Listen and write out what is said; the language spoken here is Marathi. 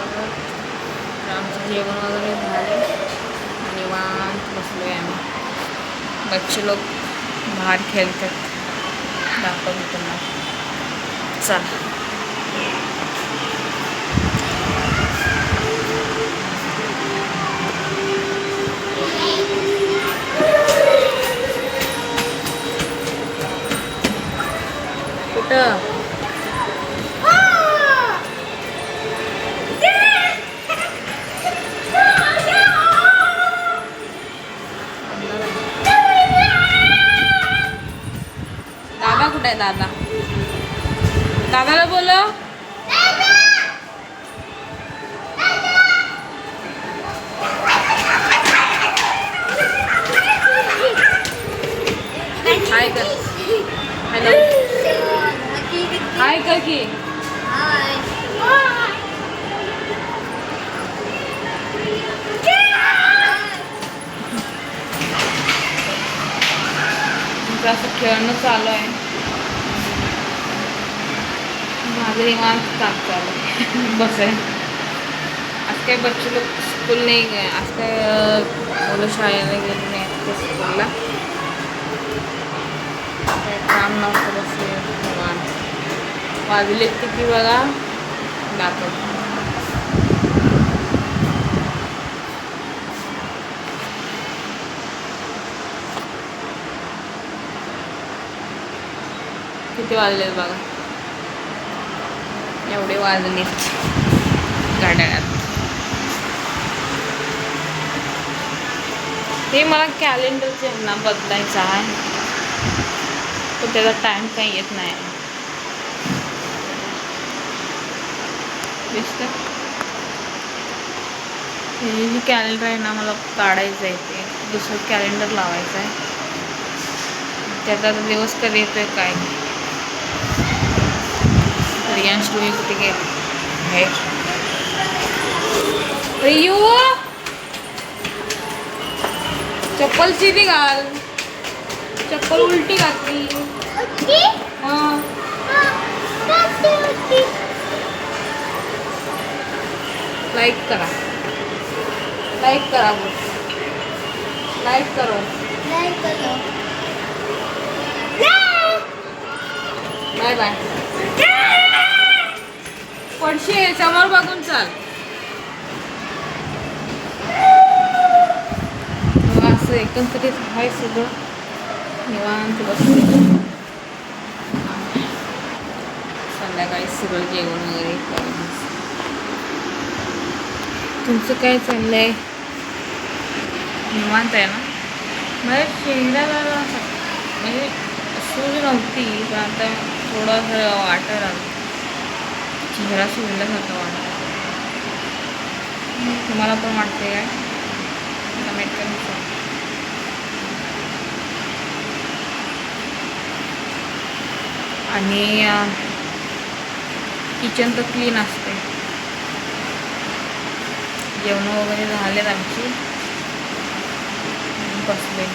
बघा आमचं जेवण वगैरे झाले आणि निवांत बसलो आहे आम्ही. बच्चे लोक बाहेर खेळतात, दाखवतो त्यांना. चला कुठं दादा कुठे आहे? दादा दादाला बोलो. हाय कर. हॅलो हाय कर की. असं खेळणं चालू आहे. माझं निवांत काम चालू आहे. बस आहे. आज काही बच्चे लोक स्कूल नाही गए. आज काय मुलं शाळेला गेले नाही ते स्कूलला. काय काम नव्हतं, बसले निवांत. वाजले किती बघा दाखवतो. किती वाजलेत बघा, एवढे वाजलेत गाड्यात. हे मला कॅलेंडरचे ना बदलायचं आहे, पण त्याचा टाइम काही येत नाही. दिसतं हे जे कॅलेंडर आहे ना, मला काढायचं आहे. ते दुसरं कॅलेंडर लावायचं आहे. त्याचा दिवस कधी येतोय काय. रियांश रुई कुठे गेले? रियू चप्पल सीधी घाल. चप्पल उलटी घातली. हां लाईक करा, लाईक करा, लाईक करो, बाय बाय. पडशे समोर बघून चाल. असं एकंदरीत आहे सगळं. निवांत बसले. संध्याकाळी सगळं जेवण वगैरे करायचं. तुमचं काय चाललंय? निवांत आहे ना? मला चेहऱ्याला म्हणजे सूज नव्हती, पण आता थोडंसं वाटायला लागलं. चेहरा सुजल्यासारखं वाटतं. तुम्हाला पण वाटते काय? कमेंट करून सांगा. आणि किचन तर क्लीन असते. जेवण वगैरे झालेत आमची. बसले